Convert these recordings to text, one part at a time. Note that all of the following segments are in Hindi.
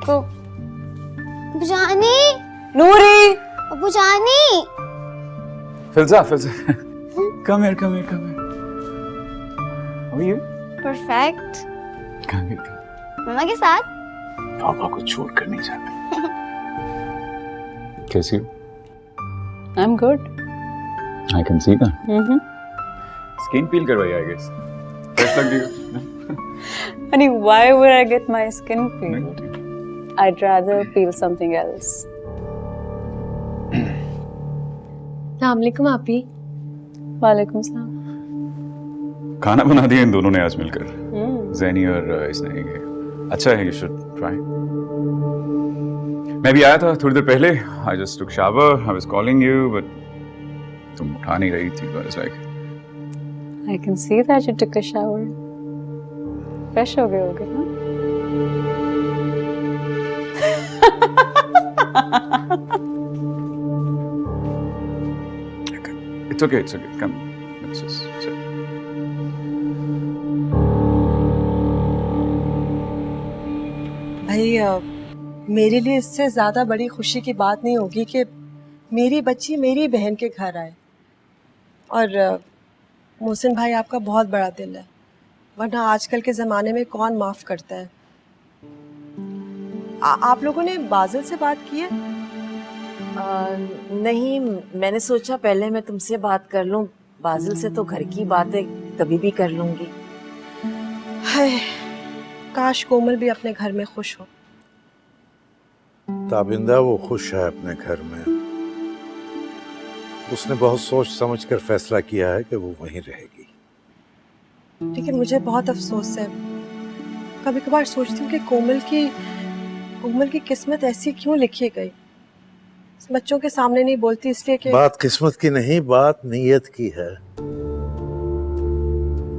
को। अबू जानी, नूरी, अबू जानी। Filza, come here. How are you? Perfect. कहाँ गई थी? मम्मा के साथ। पापा को छोड़कर नहीं जाती। कैसी हो? I'm good. I can see that. Mm-hmm. Skin peel करवाई I guess. Fresh लग रही हो? Honey, why would I get my skin peeled? I'd rather peel something else. अस्सलामुअलैकुम आपी। वालेकुम सलाम। खाना बना दिया इन दोनों ने आज मिलकर। ज़ैनी और इसने ये अच्छा है, you should try. मैं भी आया था थोड़ी देर पहले. I just took shower. I was calling you, but तुम उठा नहीं रही थी. I was like, I can see that you took a shower. Fresh हो गए होगे ना? it's okay. Come, let's just sit. भाई मेरे लिए इससे ज़्यादा बड़ी खुशी की बात नहीं होगी कि मेरी बच्ची मेरी बहन के घर आए। और मोहसिन भाई आपका बहुत बड़ा दिल है, वरना आजकल के ज़माने में कौन माफ़ करता है। आप लोगों ने बादल से बात की है? नहीं, मैंने सोचा पहले मैं तुमसे बात कर लूं। बादल से तो घर की बातें कभी भी कर लूंगी। हाय, काश कोमल भी अपने घर में खुश हो। ताबिंदा वो खुश है अपने घर में। उसने बहुत सोच समझ कर फैसला किया है कि वो वहीं रहेगी। लेकिन मुझे बहुत अफसोस है, कभी कभार सोचती हूँ कि कोमल की किस्मत ऐसी क्यों लिखी गई। बच्चों के सामने नहीं बोलती इसलिए कि बात किस्मत की नहीं, बात नीयत की है।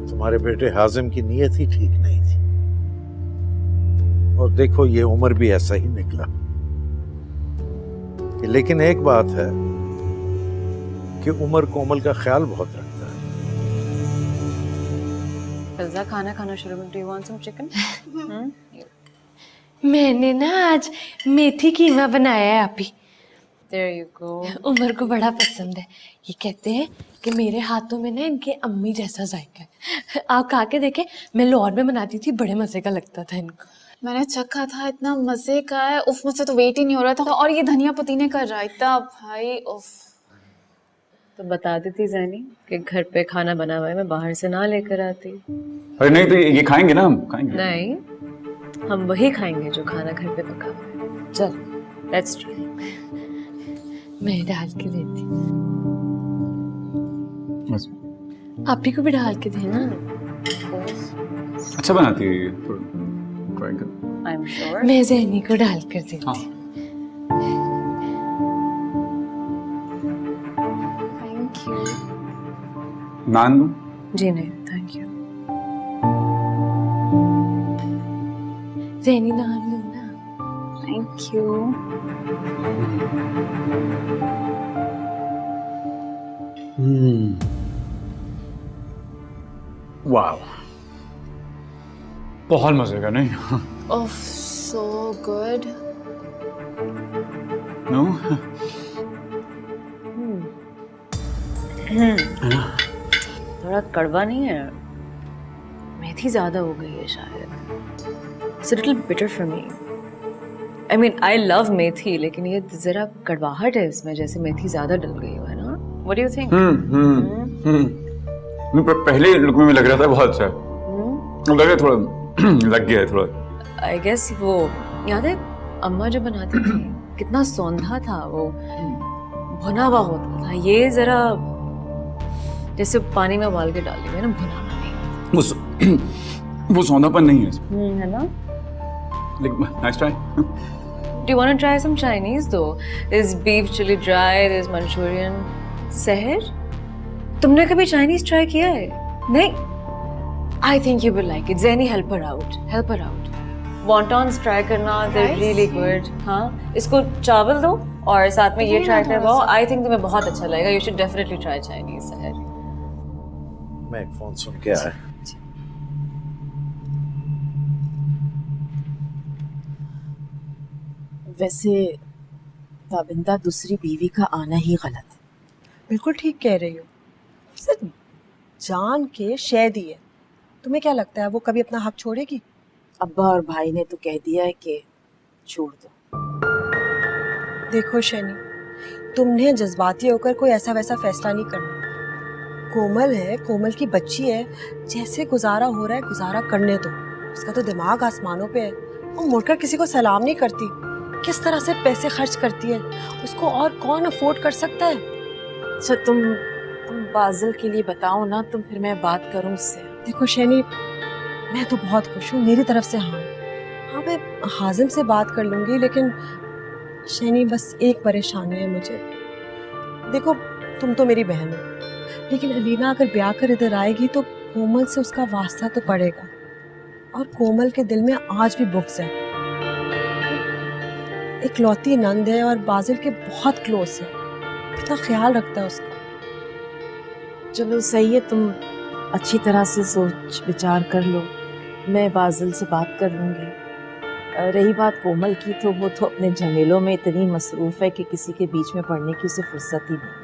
तुम्हारे बेटे हाजिम की नीयत ही ठीक नहीं थी, और देखो ये उम्र भी ऐसा ही निकला। लेकिन एक बात है कि उमर कोमल का ख्याल बहुत रखता है। फिल्जा, खाना खाना शुरू कर। Do you want some chicken? मैंने ना आज मेथी कीमा बनाया है आपी। There you go. उमर को बड़ा पसंद है। ये कहते हैं कि मेरे हाथों में ना इनके अम्मी जैसा जायका है। आप खा के देखें, मैं लाहौर में बनाती थी, बड़े मजे का लगता था इनको। मैंने चखा था, इतना मजे का है। उफ, मुझसे तो वेट ही नहीं हो रहा था। और ये धनिया पुदीने का रायता भाई, उफ। तो बता देती ज़ैनी कि घर पे खाना बना हुआ है, मैं बाहर से ना लेकर आती। अरे नहीं तो ये खाएंगे ना, हम खाएंगे। नहीं, हम वही खाएंगे जो खाना घर पे पका हुआ है। चल, लेट्स ट्राई। मैं डाल के देती। बस। आपी को भी डाल के देना। अच्छा बनाती है ये, ट्राई कर। I'm sure. मैं ज़ैनी को डाल कर देती। हाँ। Thank you. नान दूं? जी नहीं, थैंक यू। ज़ैनी नान लो ना। Thank you. वाह, बहुत मजे का नहीं? उफ, सो गुड। नो? थोड़ा कड़वा नहीं है, मेथी ज्यादा हो गई है शायद। It's a little bitter for me. I mean, I love मेथी, लेकिन ये जरा कड़वाहट है इसमें, जैसे मेथी ज्यादा डल गई हो, है ना? What do you think? पहले लुक में लग रहा था बहुत अच्छा है। लग रहा है थोड़ा लग गया है थोड़ा। I guess वो याद है अम्मा जो बनाती थी, कितना सौंधा था वो, भुना हुआ होता था। ये जरा जैसे पानी में उबाल के डाल दिया ना, भुना हुआ नहीं। वो सौंधापन नहीं है इसमें। है ना? Like, nice try. Do you want to try some Chinese though? There's beef chili dry, there's Manchurian. सहर, तुमने कभी Chinese try किया है? नहीं? I think you will like it. Zenny, help her out. Help her out. Wontons try करना, they're really good. हाँ, इसको चावल दो और साथ में ये try करवाओ. I think तुम्हें बहुत अच्छा लगेगा. You should definitely try Chinese, सहर. मैं एक फोन सुन के आया। वैसे ताबिंदा दूसरी बीवी का आना ही गलत है। बिल्कुल ठीक कह रही हो। सिर्फ जान के शह दी है, तुम्हें क्या लगता है वो कभी अपना हक छोड़ेगी? अब्बा और भाई ने तो कह दिया है कि छोड़ दो। देखो शनी, तुमने जज्बाती होकर कोई ऐसा वैसा फैसला नहीं करना। कोमल है, कोमल की बच्ची है, जैसे गुजारा हो रहा है गुजारा करने दो। उसका तो दिमाग आसमानों पे है, वो मुड़कर किसी को सलाम नहीं करती। किस तरह से पैसे खर्च करती है, उसको और कौन अफोर्ड कर सकता है? अच्छा तुम बाजिल के लिए बताओ ना, तुम फिर मैं बात करूं उससे। देखो शनी, मैं तो बहुत खुश हूँ, मेरी तरफ से हाँ। हाँ मैं हाजिम से बात कर लूँगी, लेकिन शनी बस एक परेशानी है मुझे। देखो तुम तो मेरी बहन हो, लेकिन अलीना अगर ब्याह कर इधर आएगी तो कोमल से उसका वास्ता तो पड़ेगा, और कोमल के दिल में आज भी बुक्स है। इकलौती नंद है और बाजिल के बहुत क्लोज है, कितना ख्याल रखता है उसका। चलो सही है, तुम अच्छी तरह से सोच विचार कर लो, मैं बाजिल से बात कर लूँगी। रही बात कोमल की, तो वो तो अपने झमेलों में इतनी मसरूफ़ है कि किसी के बीच में पड़ने की उसे फुर्सत ही नहीं।